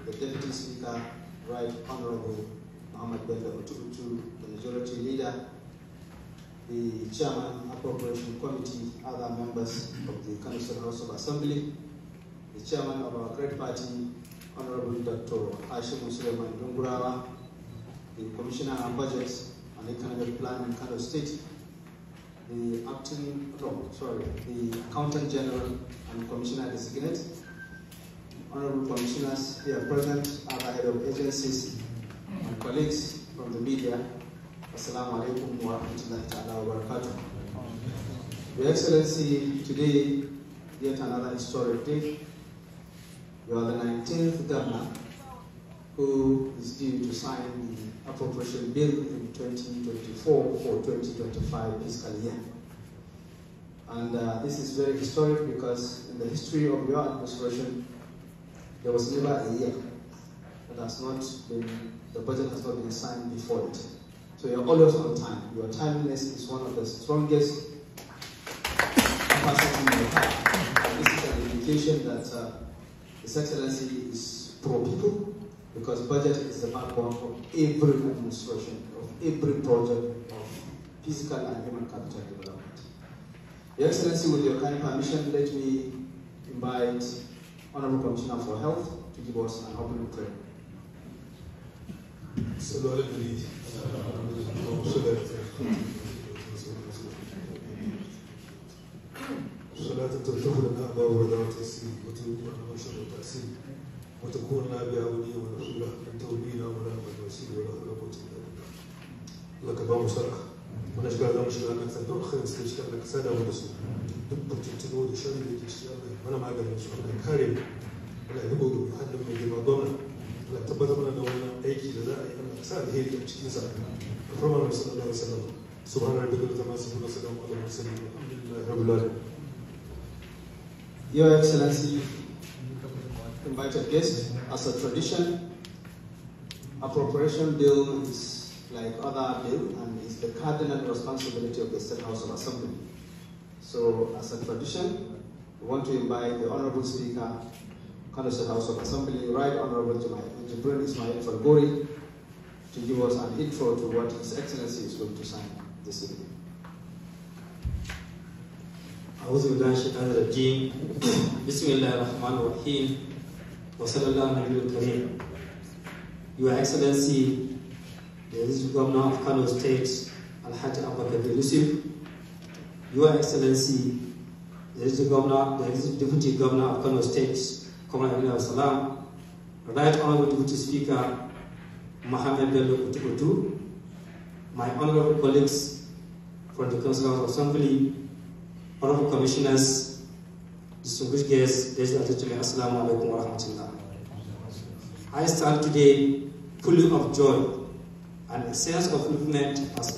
the Deputy Speaker, Right Honorable Muhammad Bello Otubutu, the Majority Leader, the Chairman, Appropriation Committee, other members of the Kano House of Assembly, the Chairman of our great party, Honorable Dr. Hashim Suleiman Dungurawa, the Commissioner on Budget and Economic Plan in Kano State, the Accountant General and Commissioner Designate, Honorable Commissioners here present, other head of agencies, and colleagues from the media. Assalamu alaikum wa rahmatullahi ta'ala wa barakatuh. Your Excellency, today, yet another historic day. You are the 19th governor who is due to sign the Appropriation Bill in 2024 for 2025 fiscal year. And this is very historic because in the history of your administration, there was never a year that has not been, the budget has not been signed before it. So you're always on time. Your timeliness is one of the strongest capacities you have. This is an indication that His Excellency is pro-people, because budget is the backbone of every administration, of every project of physical and human capital development. Your Excellency, with your kind permission, let me invite Honorable Commissioner for Health to give us an opening prayer. صلاة ترتوه لنا أبا ورداء تأسير وتريد أن نشر تأسير وتكون لنا بها وليا ونصيرا أنت ولينا ولا من وسيل ولا قوة إلا بالله. لك باب سرق ونشكر ذا مشكلة أنك تدور خير سكيشكا لك سادة ونسو دب تنتظر شري لك إشياء أنا ما أقدر نسو أنا كارم ولا يبغوا يحدم من جمع ضمنا ولا تبدأ من أنه أيكي لذائي أنا سادة هي اللي تشكي سادة فرمان صلى الله عليه وسلم سبحان ربك وتماسك ونسلم على المرسلين والحمد لله رب العالمين. Your Excellency, invited guests, as a tradition, Appropriation Bill is like other bill and is the cardinal responsibility of the State House of Assembly. So, as a tradition, we want to invite the Honorable Speaker, Kano State House of Assembly, Right Honorable Jibril Ismail Falgori, to give us an intro to what His Excellency is going to sign this evening. أعوذ بالله من الشيطان الرجيم بسم الله الرحمن الرحيم وصلى الله على النبي الكريم. Your Excellency, the Governor of Kano State, Alhaji Abba Kabir Yusuf, Your Excellency, the Deputy Governor of Kano State, Gwamnan Salam, Right Honorable Deputy Speaker Muhammad Bello Otubutu, my honorable colleagues from the Council of Assembly, Honorable Commissioners, distinguished guests, Assalamu alaikum wa rahmatullah. I stand today full of joy and a sense of fulfillment as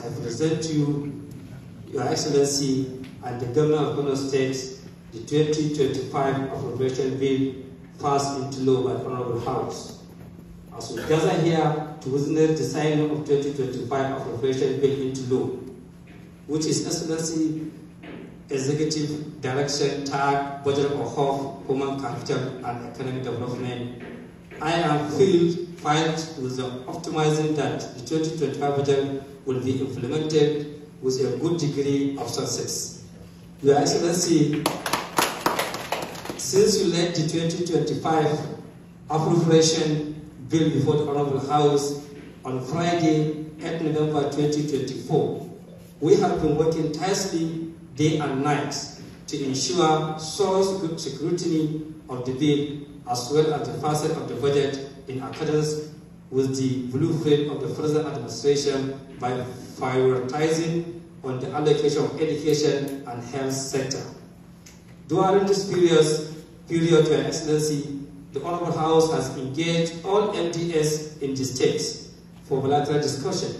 I present to you, Your Excellency, and the Governor of Kano State, the 2025 Appropriation Bill passed into law by the Honorable House. As we gather here to witness the signing of 2025 Appropriation Bill into law, which is Excellency Executive Direction Tag Budget of Hope, Human Capital and Economic Development, I am filled with the optimism that the 2025 budget will be implemented with a good degree of success. Your Excellency, since you led the 2025 Appropriation Bill before the Honorable House on Friday, 8 November 2024, we have been working tirelessly day and night to ensure thorough scrutiny of the bill as well as the facet of the budget in accordance with the blueprint of the present administration by prioritizing on the allocation of education and health sector. During this period, Your Excellency, the Honorable House has engaged all MDS in the states for bilateral discussion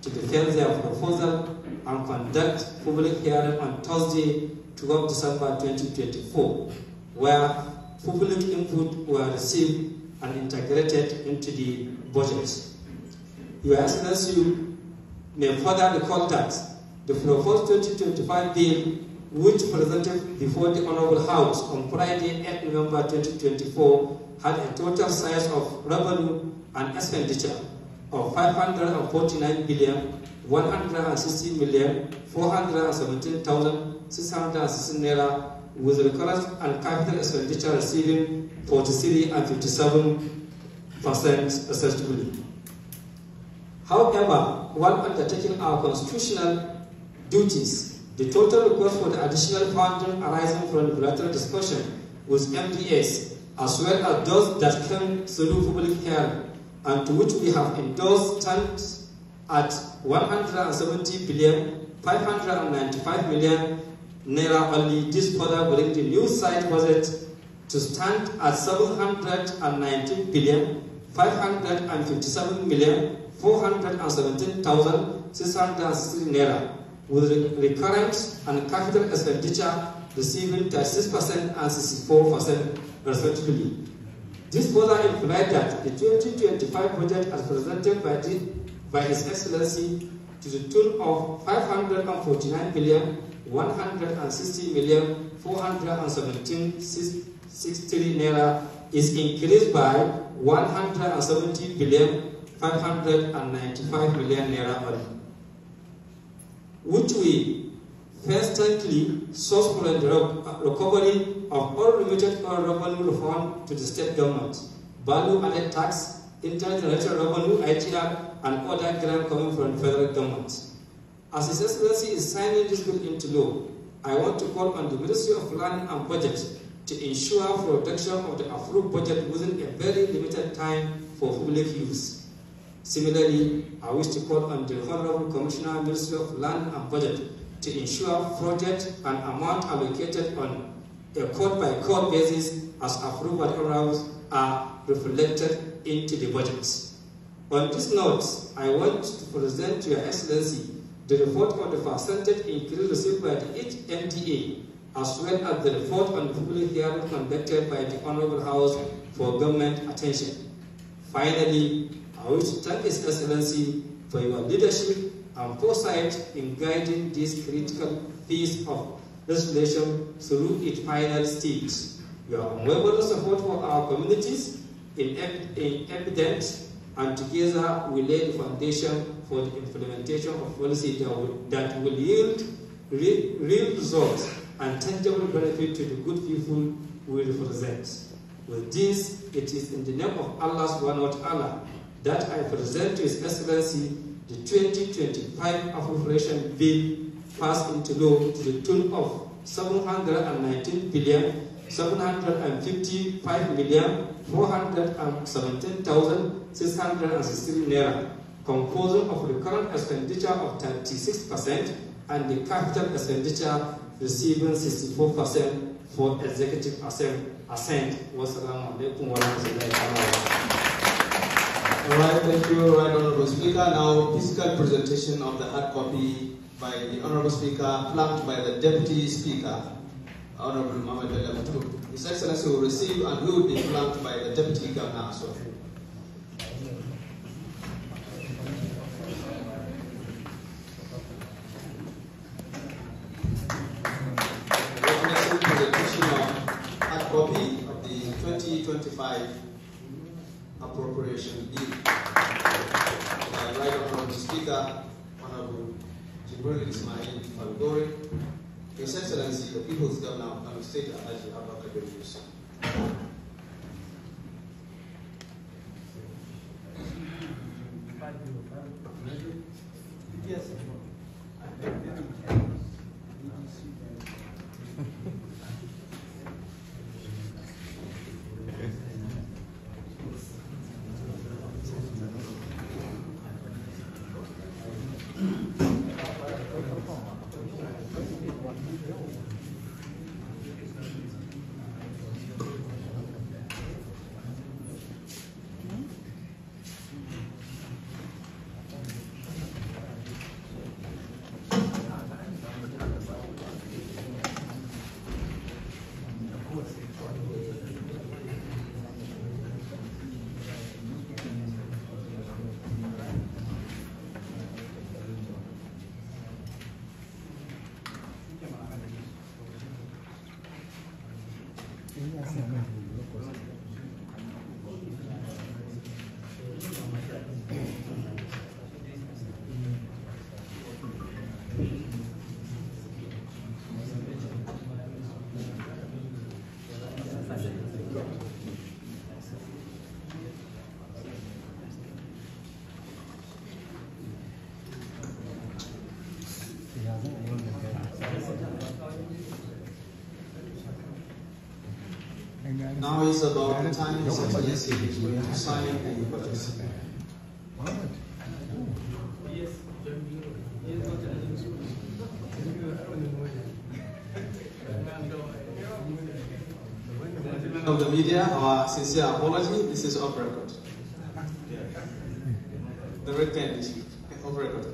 to defend their proposal and conduct public hearing on Thursday, 12 December 2024, where public input were received and integrated into the budget. Your Excellency may further recall that the proposed 2025 bill, which presented before the Honorable House on Friday, 8 November 2024, had a total size of revenue and expenditure of 549 billion 160 million 417,616 naira, with recurrent and capital expenditure receiving 43 and 57% respectively. However, while undertaking our constitutional duties, the total request for the additional funding arising from the bilateral discussion with MDS, as well as those that came through public hearing, and to which we have endorsed, stands at 170 billion 595 million naira only. This further bring the new site budget to stand at 719 billion 557 million 417,660 naira, with recurrent and capital expenditure receiving 36% and 64% respectively. This further implies that the 2025 budget as presented by His Excellency to the tune of 549 billion 160 million 417,663 naira is increased by 170 billion 595 million naira only, which we firstly source from the recovery of all remitted revenue refund to the state government, value-added tax, intergenerated revenue, ITR, and other grants coming from the federal government. As His Excellency is signing this bill into law, I want to call on the Ministry of Planning and Budget to ensure protection of the approved budget within a very limited time for public use. Similarly, I wish to call on the Honorable Commissioner, Ministry of Land and Budget, to ensure project and amount allocated on a court-by-court basis as approved by Honorables are reflected into the budget. On this note, I want to present to Your Excellency the report on the percentage increase received by the each MDA, as well as the report on the public hearing conducted by the Honorable House for government attention. Finally, I wish to thank His Excellency for your leadership and foresight in guiding this critical piece of legislation through its final stage. Your unwavering support for our communities in evident, and together we lay the foundation for the implementation of policy that will yield real results and tangible benefit to the good people we represent. With this, it is in the name of Allah subhanahu wa ta'ala that I present to His Excellency the 2025 Appropriation Bill passed into law to the tune of 719 billion 755 million 417,616 naira, composing of recurrent expenditure of 36% and the capital expenditure receiving 64% for executive assent. Wassalamu alaikum wa rahmatullahi wa barakatuh. All right, thank you, Right Honorable Speaker. Now, physical presentation of the hard copy by the Honorable Speaker, flanked by the Deputy Speaker, Honorable Mohammed Bello. His Excellency will receive and will be flanked by the Deputy Governor as well. Presentation of hard copy of the 2025 Appropriation Bill. Right Honorable Speaker, Honorable Jibril Ismail Falgore, His Excellency, the People's Governor of Kano State, Alhaji Abba Kabir Yusuf. Yes. Now is about the time His Excellency is going to sign the budget. Of the media, our sincere apology. This is off record. The red pen issue, off record.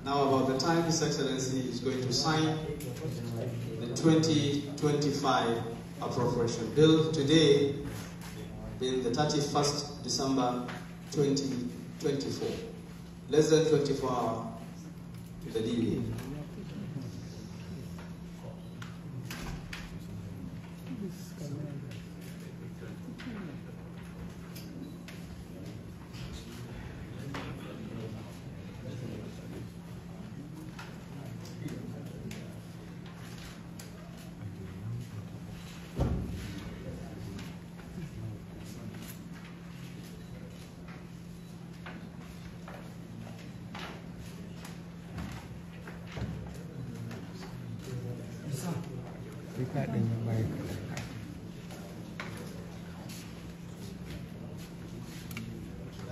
Now about the time His Excellency is going to sign the 2025 Appropriation Bill, today being the 31st December 2024. Less than 24 hours to the D-Day.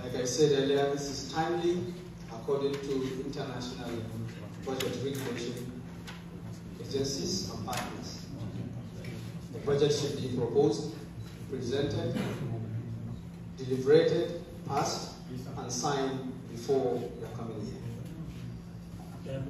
Like I said earlier, this is timely according to international budget regulation agencies and partners. The budget should be proposed, presented, deliberated, passed, and signed before the coming year.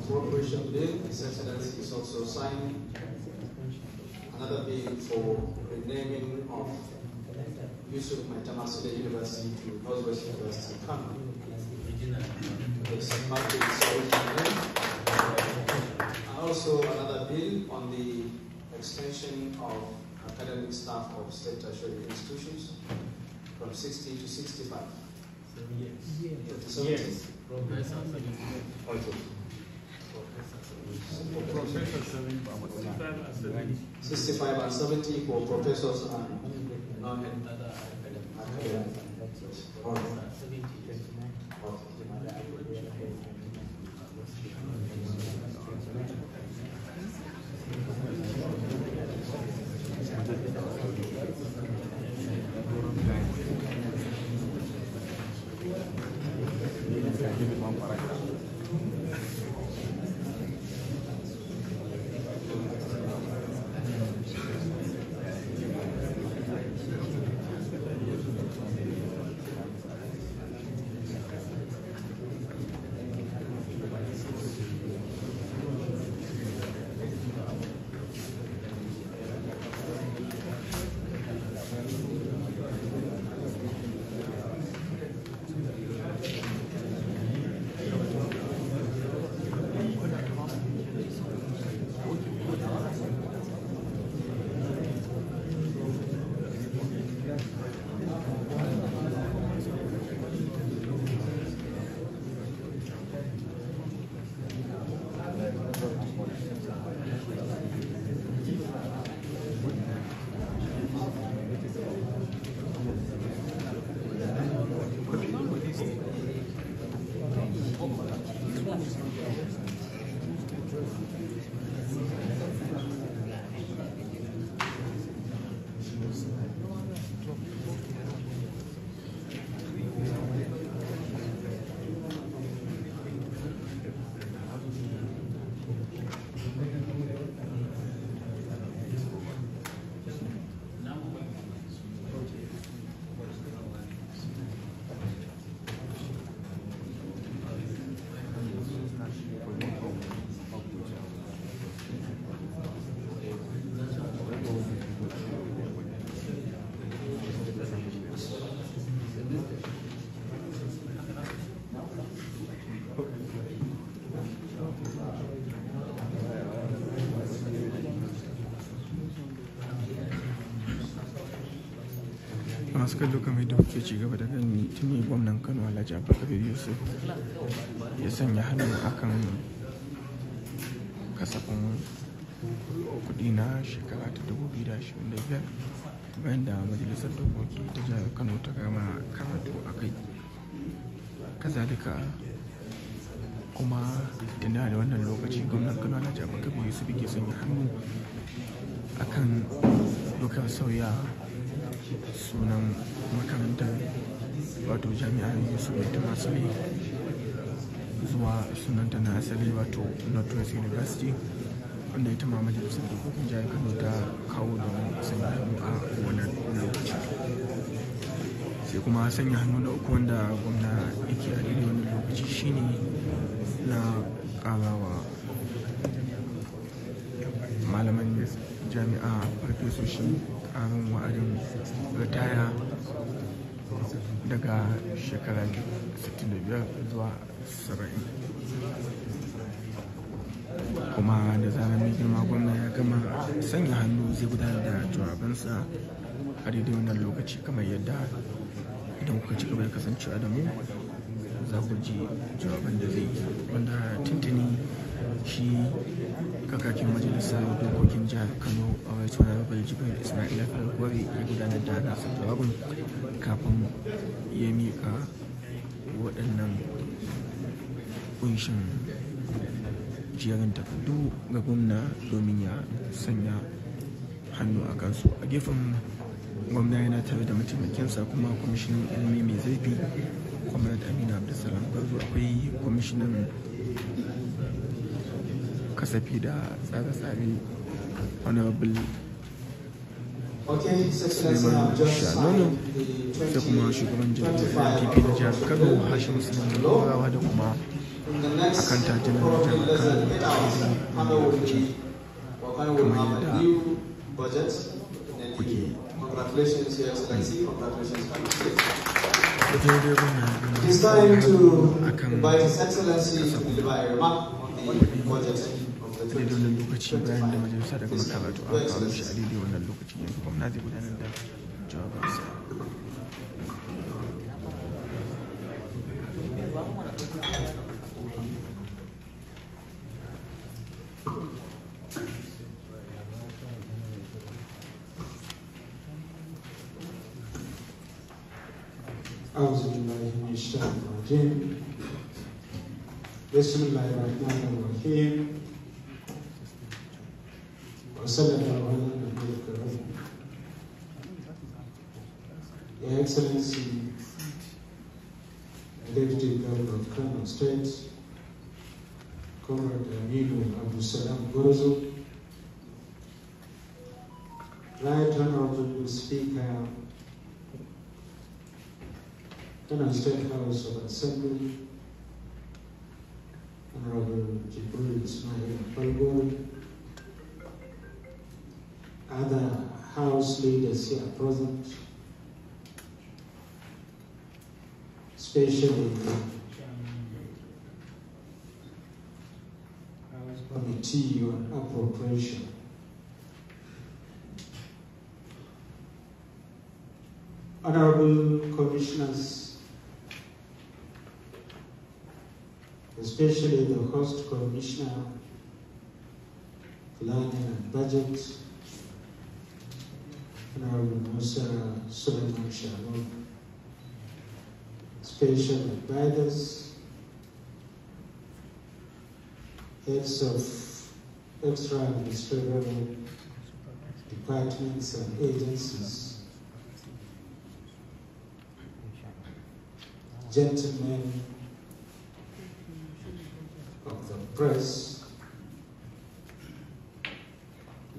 Appropriation Bill. His Excellency is also signing another bill for renaming of Yusuf University to Northwest University, Kano. And also another bill on the extension of academic staff of state tertiary institutions from 60 to 65. 65 and 70 for professors and non-academic. masu kallo kamar da kuke ci gaba da gani tuni gwamnan Kano Alhaji Abba Kabir Yusuf ya sanya hannu akan kasafin kudi na shekara ta 2025 bayan da majalisar dokoki ta jihar Kano ta gama karatu a kai. Kazalika kuma tunda da wannan lokaci gwamnan Kano Alhaji Abba Kabir Yusuf ke sanya hannu akan dokar sauya sunan makarantar wato jami'ar Yusuf ta asali zuwa sunanta na asali wato Northwest University, wanda ita ma majalisar dokokin jihar Kano ta kawo domin sanya hannu a wannan lokaci. Sai kuma sanya hannu na uku wanda gwamna yake a daidai wannan lokaci shine na karawa malaman jami'a farfesoshi karin wa'adin ritaya daga shekara 65 zuwa 70. Kuma da zarar mai girma gwamna ya gama sanya hannu zai gudanar da jawabansa a daidai wannan lokaci, kamar yadda idan kuka ci gaba da kasancewa da mu za ku ji jawaban da zai yi, wanda tuntuni shi kakakin majalisar dokokin jihar Kano a wasu honorable Jibril Ismail Falkwari ya gudanar da nasa jawabin kafin ya miƙa waɗannan kunshin jerin takardu ga gwamna domin ya sanya hannu a kansu. A gefen gwamna yana tare da mataimakinsa kuma kwamishinan ilimi mai zurfi Comrade Aminu Abdulsalam Garzo, akwai kwamishinan kasafi da tsare-tsare honorable Suleiman Shanono, da kuma shugaban jam'iyyar NPP na jihar Kano Hashim Usman Lorawa, da kuma In the next akan tajinan probably jihar less than 8 Kano hours, Kano will lokaci have a new budget. kuke Congratulations, Your Excellency. Congratulations, Kano State. daidai bana It is time to akan invite His Excellency to deliver a remark on the budget of the daidai wannan lokaci bayan da 2020. majalisa daga makaratu aka kawo shi a daidai wannan lokaci yanzu gwamna zai gudanar da jawabansa. أعوذ بالله من الشيطان الرجيم بسم الله الرحمن الرحيم وصلى الله على النبي الكريم. Your Excellency, Deputy Governor of Kano State, Comrade Aminu Abdul Salam Gorozo, Right Honorable Speaker, Kano State House of Assembly, Honorable Jibril Ismail Falgore, other House leaders here present, especially the Committee on Appropriation. Honorable Commissioners, especially the host Commissioner, Planning and Budget, Honorable Musa Suleiman Shalom, special advisors, heads of extra administrative departments and agencies, gentlemen of the press,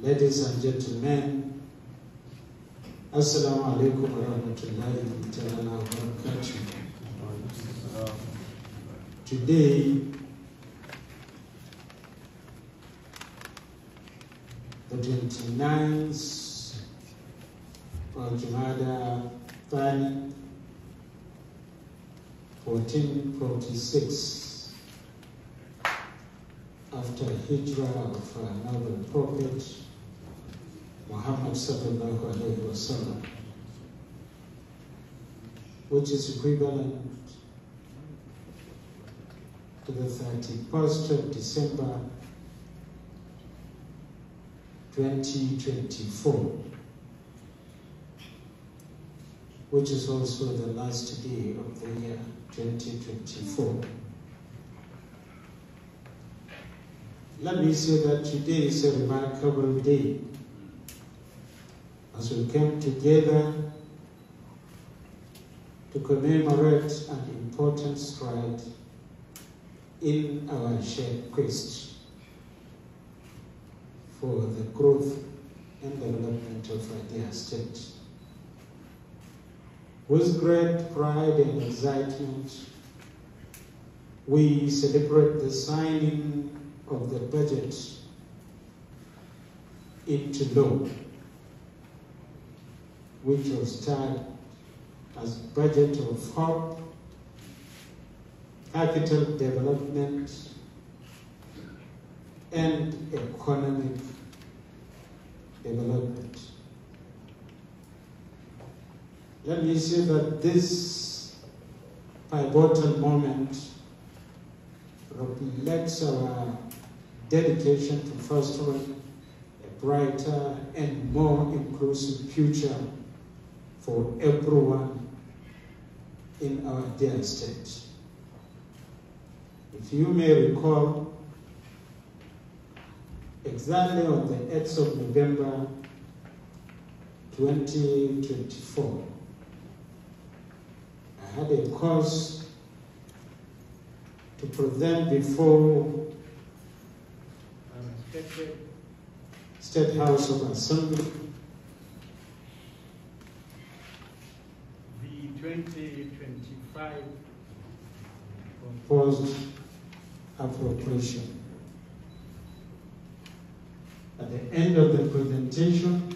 ladies and gentlemen, Assalamu alaikum wa rahmatullahi ta'ala wa barakatuh. Today, the 29th of Jumada Thani, 1446, after Hijrah of our noble prophet Muhammad sallallahu alayhi wa sallam, which is equivalent to the 31st of December 2024, which is also the last day of the year 2024. Let me say that today is a remarkable day as we came together to commemorate an important stride in our shared quest for the growth and development of our dear state. With great pride and excitement, we celebrate the signing of the budget into law, which was tagged as budget of hope, capital development, and economic development. Let me say that this pivotal moment reflects our dedication to fostering a brighter and more inclusive future for everyone in our dear state. If you may recall, exactly on the 8th of November 2024, I had a cause to present before State House of Assembly the 2025 proposed appropriation. At the end of the presentation,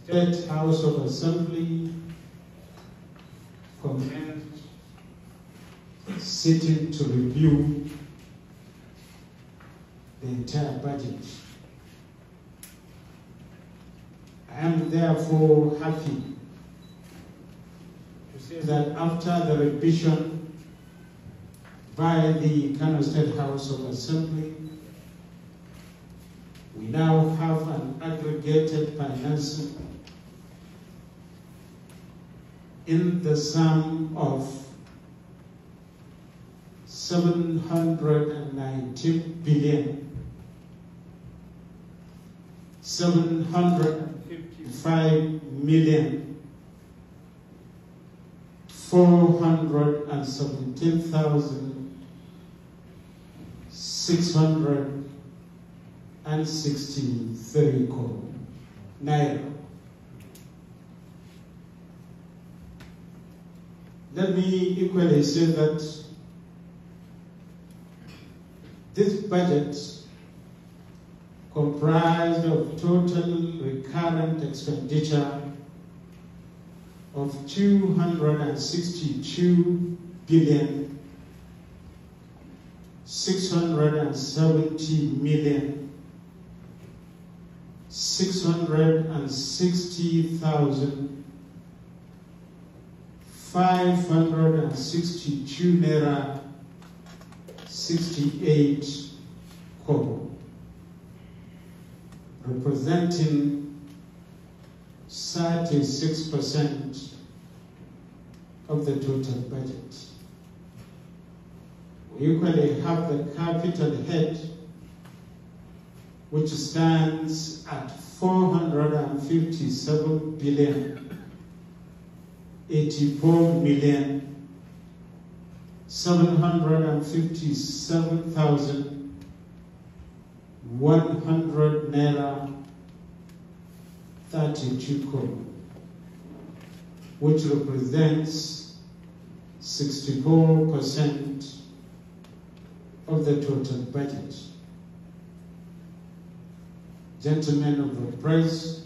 the State House of Assembly commenced sitting to review the entire budget. I am therefore happy to say that after the revision by the Kano State House of Assembly, we now have an aggregated financing in the sum of 719 billion 755 million 417,663 crore naira. Let me equally say that this budget comprised of total recurrent expenditure of 262 billion 670 million 660,000 562 naira 68 kobo, representing 36% of the total budget. We equally have the capital head, which stands at 457 billion 84 million 757,100 naira 32 crore, which represents 64% of the total budget. Gentlemen of the press,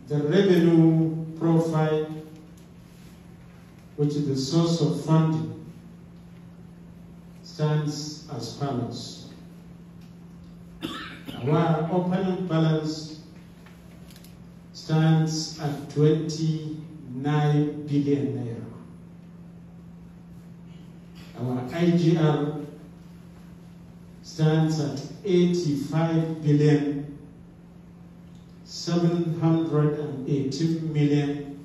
the revenue profile, which is the source of funding, stands as follows. Our opening balance stands at 29 billion naira. Our IGR stands at 85 billion 718 million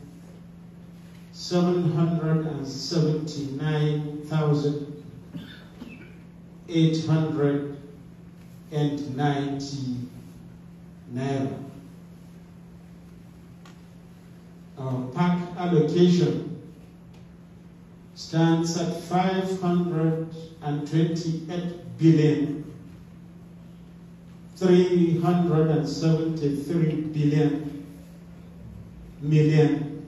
779,890 naira. Our PAC allocation stands at 528 billion 373 billion million